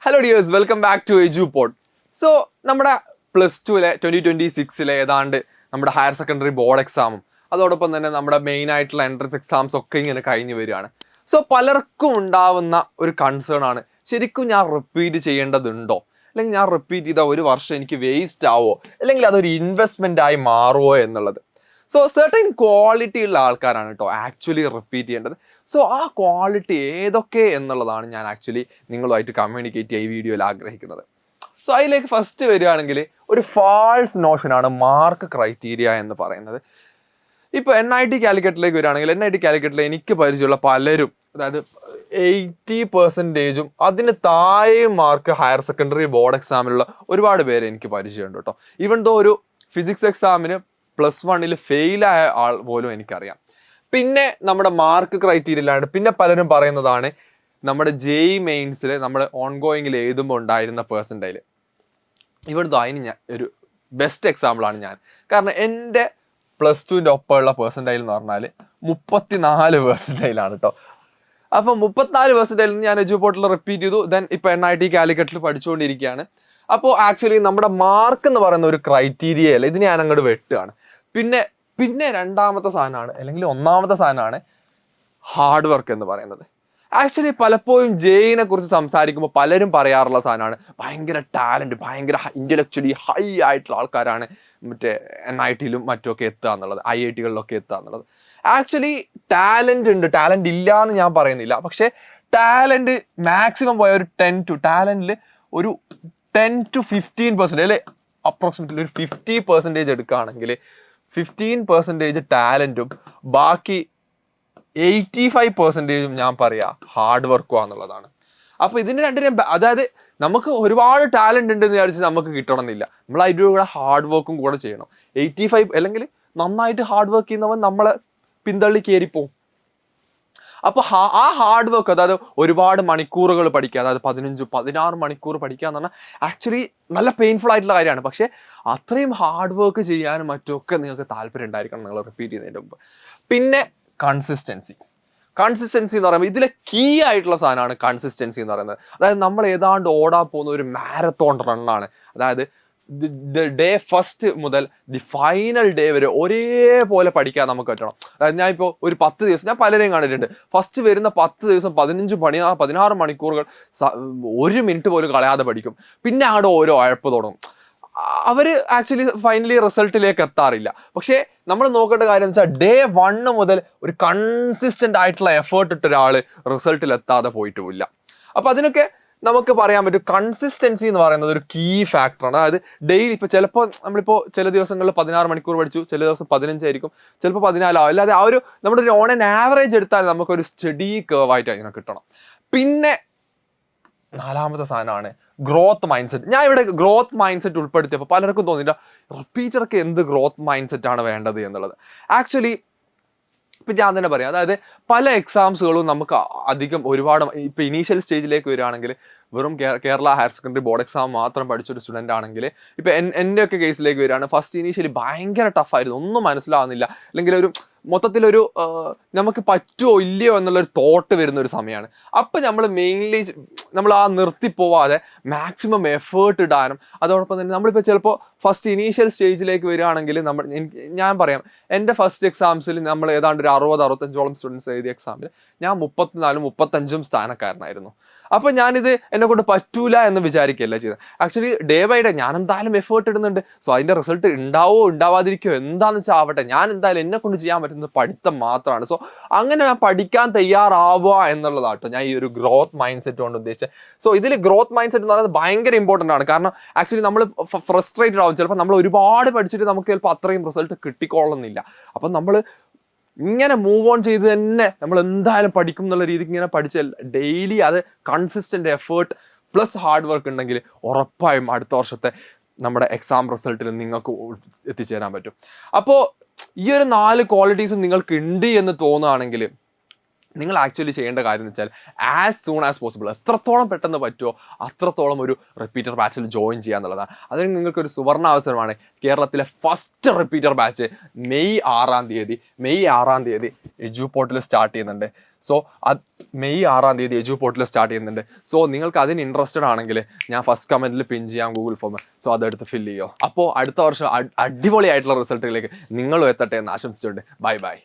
Hello dears, welcome back to Eduport. So നമ്മുടെ +2 2026 ഏതാണ്ട് നമ്മുടെ ഹയർ സെക്കൻഡറി ബോർഡ് എക്സാമും അതോടൊപ്പം തന്നെ നമ്മുടെ മെയിൻ ആയിട്ടുള്ള എൻട്രൻസ് എക്സാംസ് ഒക്കെ ഇങ്ങനെ കഴിഞ്ഞു വരികയാണ്. സോ പലർക്കും ഉണ്ടാവുന്ന ഒരു കൺസേൺ ആണ്, ശരിക്കും ഞാൻ റിപ്പീറ്റ് ചെയ്യേണ്ടതുണ്ടോ, അല്ലെങ്കിൽ ഞാൻ റിപ്പീറ്റ് ചെയ്ത ഒരു വർഷം എനിക്ക് വേസ്റ്റ് ആവോ, അല്ലെങ്കിൽ അതൊരു ഇൻവെസ്റ്റ്മെന്റ് ആയി മാറുമോ എന്നുള്ളത്. സോ സെർട്ടൻ ക്വാളിറ്റി ഉള്ള ആൾക്കാരാണ് കേട്ടോ ആക്ച്വലി റിപ്പീറ്റ് ചെയ്യേണ്ടത്. സോ ആ ക്വാളിറ്റി ഏതൊക്കെ എന്നുള്ളതാണ് ഞാൻ ആക്ച്വലി നിങ്ങളുമായിട്ട് കമ്മ്യൂണിക്കേറ്റ് ചെയ്യാൻ ഈ വീഡിയോയിൽ ആഗ്രഹിക്കുന്നത്. സോ അതിലേക്ക് ഫസ്റ്റ് വരികയാണെങ്കിൽ ഒരു ഫാൾസ് നോഷനാണ് മാർക്ക് ക്രൈറ്റീരിയ എന്ന് പറയുന്നത്. ഇപ്പോൾ NIT കാലിക്കറ്റിലേക്ക് വരികയാണെങ്കിൽ NIT കാലിക്കറ്റിൽ എനിക്ക് പരിചയമുള്ള പലരും, അതായത് 80% അതിന് താഴെ മാർക്ക് ഹയർ സെക്കൻഡറി ബോർഡ് എക്സാമിലുള്ള ഒരുപാട് പേര് എനിക്ക് പരിചയമുണ്ട് കേട്ടോ. ഈവൻ ദോ ഒരു ഫിസിക്സ് എക്സാമിന് +1 ഫെയിലായ ആൾ പോലും എനിക്കറിയാം. പിന്നെ നമ്മുടെ മാർക്ക് ക്രൈറ്റീരിയ ഇല്ലാണ്ട് പിന്നെ പലരും പറയുന്നതാണ് നമ്മുടെ JEE മെയിൻസിൽ നമ്മൾ ഓൺഗോയിങ്ങിൽ എഴുതുമ്പോൾ ഉണ്ടായിരുന്ന പെർസെൻറ്റൈൽ. ഇവിടുത്തെ അതിന് ഞാൻ ഒരു ബെസ്റ്റ് എക്സാമ്പിളാണ് ഞാൻ. കാരണം എൻ്റെ +2ൻ്റെ ഒപ്പമുള്ള പെർസെൻറ്റൈൽ എന്ന് പറഞ്ഞാൽ 34% കേട്ടോ. അപ്പം 34% ഞാൻ എജുപോർട്ടിൽ റിപ്പീറ്റ് ചെയ്തു. ദെൻ ഇപ്പോൾ NIT കാലിക്കറ്റിൽ പഠിച്ചുകൊണ്ടിരിക്കുകയാണ്. അപ്പോൾ ആക്ച്വലി നമ്മുടെ മാർക്ക് എന്ന് പറയുന്ന ഒരു ക്രൈറ്റീരിയ അല്ല, ഇതിന് ഞാൻ അങ്ങോട്ട് വെട്ടുകയാണ്. പിന്നെ രണ്ടാമത്തെ സാധനമാണ്, അല്ലെങ്കിൽ ഒന്നാമത്തെ സാധനമാണ് ഹാർഡ് വർക്ക് എന്ന് പറയുന്നത്. ആക്ച്വലി പലപ്പോഴും JEE കുറിച്ച് സംസാരിക്കുമ്പോൾ പലരും പറയാറുള്ള സാധനമാണ് ഭയങ്കര ടാലൻറ്റ്, ഭയങ്കര ഇൻ്റലക്ച്വലി ഹൈ ആയിട്ടുള്ള ആൾക്കാരാണ് മറ്റേ NIT-ലും മറ്റുമൊക്കെ എത്തുക എന്നുള്ളത്, IIT-കളിലൊക്കെ എത്തുക എന്നുള്ളത്. ആക്ച്വലി ടാലൻറ്റ് ഉണ്ട്, ടാലൻറ്റ് ഇല്ല എന്ന് ഞാൻ പറയുന്നില്ല. പക്ഷേ ടാലൻറ്റ് മാക്സിമം പോയ ഒരു 10 to 15% അല്ലെ അപ്രോക്സിമേറ്റ്ലി ഒരു 50% എടുക്കുകയാണെങ്കിൽ 15% ടാലൻറ്റും ബാക്കി 85% ഞാൻ പറയാ ഹാർഡ് വർക്കും എന്നുള്ളതാണ്. അപ്പോൾ ഇതിന് രണ്ടിനും, അതായത് നമുക്ക് ഒരുപാട് ടാലൻറ്റ് ഉണ്ടെന്ന് വിചാരിച്ച് നമുക്ക് കിട്ടണമെന്നില്ല, നമ്മൾ അതിൻ്റെ കൂടെ ഹാർഡ് വർക്കും കൂടെ ചെയ്യണം. 85 അല്ലെങ്കിൽ നന്നായിട്ട് ഹാർഡ് വർക്ക് ചെയ്യുന്നവൻ നമ്മളെ പിന്തള്ളി കയറിപ്പോവും. അപ്പോൾ ആ ഹാർഡ് വർക്ക്, അതായത് ഒരുപാട് മണിക്കൂറുകൾ പഠിക്കുക, അതായത് 15-16 മണിക്കൂർ പഠിക്കുക എന്ന് പറഞ്ഞാൽ ആക്ച്വലി നല്ല പെയിൻഫുൾ ആയിട്ടുള്ള കാര്യമാണ്. പക്ഷേ അത്രയും ഹാർഡ് വർക്ക് ചെയ്യാനും മറ്റുമൊക്കെ നിങ്ങൾക്ക് താല്പര്യം ഉണ്ടായിരിക്കണം നിങ്ങൾ റിപ്പീറ്റ് ചെയ്യുന്നതിന് മുമ്പ്. പിന്നെ കൺസിസ്റ്റൻസി എന്ന് പറയുമ്പോൾ ഇതിലെ കീ ആയിട്ടുള്ള സാധനമാണ് കൺസിസ്റ്റൻസി എന്ന് പറയുന്നത്. അതായത് നമ്മൾ ഏതാണ്ട് ഓടാൻ പോകുന്ന ഒരു മാരത്തോൺ റണ്ണാണ്. അതായത് ഡേ ഫസ്റ്റ് മുതൽ ദി ഫൈനൽ ഡേ വരെ ഒരേപോലെ പഠിക്കാൻ നമുക്ക് പറ്റണം. അതായത് ഞാൻ ഇപ്പോൾ ഒരു 10 ദിവസം, ഞാൻ പലരെയും കണ്ടിട്ടുണ്ട്, ഫസ്റ്റ് വരുന്ന 10 ദിവസം 16 മണിക്കൂറുകൾ 1 മിനിറ്റ് പോലും കളയാതെ പഠിക്കും. പിന്നെ അവിടെ ഓരോ ഉഴപ്പ് തുടങ്ങും. അവർ ആക്ച്വലി ഫൈനലി റിസൾട്ടിലേക്ക് എത്താറില്ല. പക്ഷേ നമ്മൾ നോക്കേണ്ട കാര്യം എന്ന് വെച്ചാൽ ഡേ 1 മുതൽ ഒരു കൺസിസ്റ്റൻ്റ് ആയിട്ടുള്ള എഫേർട്ട് ഇട്ട ഒരാൾ റിസൾട്ടിൽ എത്താതെ പോയിട്ടുമില്ല. അപ്പോൾ അതിനൊക്കെ നമുക്ക് പറയാൻ പറ്റും കൺസിസ്റ്റൻസി എന്ന് പറയുന്നത് ഒരു കീ ഫാക്ടറാണ്. അതായത് ഡെയിലി ഇപ്പോൾ ചിലപ്പോൾ നമ്മളിപ്പോൾ ചില ദിവസങ്ങളിൽ 16 മണിക്കൂർ പഠിച്ചു, ചില ദിവസം 15 ആയിരിക്കും, ചിലപ്പോൾ 14 ആവും. അല്ലാതെ ആ ഒരു നമ്മുടെ ഒരു ഓൺ ആൻഡ് ആവറേജ് എടുത്താൽ നമുക്കൊരു സ്റ്റഡി കർവായിട്ട് അതിനെ കിട്ടണം. പിന്നെ നാലാമത്തെ സാധനമാണ് ഗ്രോത്ത് മൈൻഡ് സെറ്റ്. ഞാൻ ഇവിടെ ഗ്രോത്ത് മൈൻഡ് സെറ്റ് ഉൾപ്പെടുത്തിയപ്പോൾ പലർക്കും തോന്നിയില്ല റിപ്പീറ്റർക്ക് എന്ത് ഗ്രോത്ത് മൈൻഡ് സെറ്റ് ആണ് വേണ്ടത് എന്നുള്ളത്. ആക്ച്വലി ഇപ്പം ഞാൻ തന്നെ പറയാം, അതായത് പല എക്സാംസുകളും നമുക്ക് അധികം ഒരുപാട് ഇപ്പോൾ ഇനീഷ്യൽ സ്റ്റേജിലേക്ക് വരികയാണെങ്കിൽ വെറും Kerala higher secondary board exam മാത്രം പഠിച്ചൊരു സ്റ്റുഡൻ്റ് ആണെങ്കിൽ, ഇപ്പോൾ എൻ്റെ ഒക്കെ കേസിലേക്ക് വരികയാണ്, ഫസ്റ്റ് ഇനീഷ്യലി ഭയങ്കര ടഫായിരുന്നു, ഒന്നും മനസ്സിലാവുന്നില്ല, അല്ലെങ്കിൽ ഒരു മൊത്തത്തിലൊരു നമുക്ക് പറ്റുമോ ഇല്ലയോ എന്നുള്ളൊരു തോട്ട് വരുന്ന ഒരു സമയമാണ്. അപ്പം നമ്മൾ മെയിൻലി നമ്മൾ ആ നിർത്തിപ്പോവാതെ മാക്സിമം എഫേർട്ട് ഇടാനും, അതോടൊപ്പം തന്നെ നമ്മളിപ്പോൾ ചിലപ്പോൾ ഫസ്റ്റ് ഇനീഷ്യൽ സ്റ്റേജിലേക്ക് വരികയാണെങ്കിൽ ഞാൻ പറയാം, എൻ്റെ ഫസ്റ്റ് എക്സാംസിൽ നമ്മൾ ഏതാണ്ട് ഒരു 60-65ഓളം സ്റ്റുഡൻസ് എഴുതിയ എക്സാമിൽ ഞാൻ 34-35 സ്ഥാനക്കാരനായിരുന്നു. അപ്പോൾ ഞാനിത് എന്നെ കൊണ്ട് പറ്റൂല എന്ന് വിചാരിക്കുകയല്ല ചെയ്തത്. ആക്ച്വലി ഡേ ബൈ ഡേ ഞാൻ എന്തായാലും എഫേർട്ട് ഇടുന്നുണ്ട്. സോ അതിൻ്റെ റിസൾട്ട് ഉണ്ടാവോ ഉണ്ടാവാതിരിക്കോ എന്താണെന്ന് വെച്ചാൽ ആവട്ടെ, ഞാൻ എന്തായാലും എന്നെ കൊണ്ട് ചെയ്യാൻ പറ്റുന്നത് പഠിത്തം മാത്രമാണ്. സോ അങ്ങനെ ഞാൻ പഠിക്കാൻ തയ്യാറാവുക എന്നുള്ളതാട്ടോ ഞാൻ ഈ ഒരു ഗ്രോത്ത് മൈൻഡ് സെറ്റ് കൊണ്ട് ഉദ്ദേശിച്ചത്. സോ ഇതിൽ ഗ്രോത്ത് മൈൻഡ് സെറ്റ് എന്ന് പറയുന്നത് ഭയങ്കര ഇമ്പോർട്ടൻ്റ് ആണ്. കാരണം ആക്ച്വലി നമ്മൾ ഫ്രസ്ട്രേറ്റഡ് ആവും. ചിലപ്പോൾ നമ്മൾ ഒരുപാട് പഠിച്ചിട്ട് നമുക്ക് ചിലപ്പോൾ അത്രയും റിസൾട്ട് കിട്ടിക്കൊള്ളുന്നില്ല. അപ്പം നമ്മൾ ഇങ്ങനെ മൂവ് ഓൺ ചെയ്ത് തന്നെ നമ്മൾ എന്തായാലും പഠിക്കും എന്നുള്ള രീതിക്ക് ഇങ്ങനെ പഠിച്ചാൽ ഡെയിലി അത് consistent effort plus hard work ഉണ്ടെങ്കിൽ ഉറപ്പായും അടുത്ത വർഷത്തെ നമ്മുടെ എക്സാം റിസൾട്ടിൽ നിങ്ങൾക്ക് എത്തിച്ചേരാൻ പറ്റും. അപ്പോൾ ഈ ഒരു 4 ക്വാളിറ്റീസും നിങ്ങൾക്ക് ഉണ്ട് എന്ന് തോന്നുകയാണെങ്കിൽ നിങ്ങൾ ആക്ച്വലി ചെയ്യേണ്ട കാര്യം എന്ന് വെച്ചാൽ ആസ് സൂൺ ആസ് പോസിബിൾ, എത്രത്തോളം പെട്ടെന്ന് പറ്റുമോ അത്രത്തോളം ഒരു റിപ്പീറ്റർ ബാച്ചിൽ ജോയിൻ ചെയ്യുക എന്നുള്ളതാണ്. അതിന് നിങ്ങൾക്കൊരു സുവർണ അവസരമാണ്. കേരളത്തിലെ ഫസ്റ്റ് റിപ്പീറ്റർ ബാച്ച് മെയ് 6 എജുപോർട്ടിൽ സ്റ്റാർട്ട് ചെയ്യുന്നുണ്ട്. സോ മെയ് 6 എജുപോർട്ടിൽ സ്റ്റാർട്ട് ചെയ്യുന്നുണ്ട്. സോ നിങ്ങൾക്ക് അതിന് ഇൻട്രസ്റ്റഡ് ആണെങ്കിൽ ഞാൻ ഫസ്റ്റ് കമൻറ്റിൽ പിൻ ചെയ്യാം ഗൂഗിൾ ഫോം. സോ അതെടുത്ത് ഫില്ല് ചെയ്യുമോ. അപ്പോൾ അടുത്ത വർഷം അടിപൊളിയായിട്ടുള്ള റിസൾട്ടിലേക്ക് നിങ്ങളും എത്തട്ടെ എന്ന് ആശംസിച്ചുകൊണ്ട് ബൈ.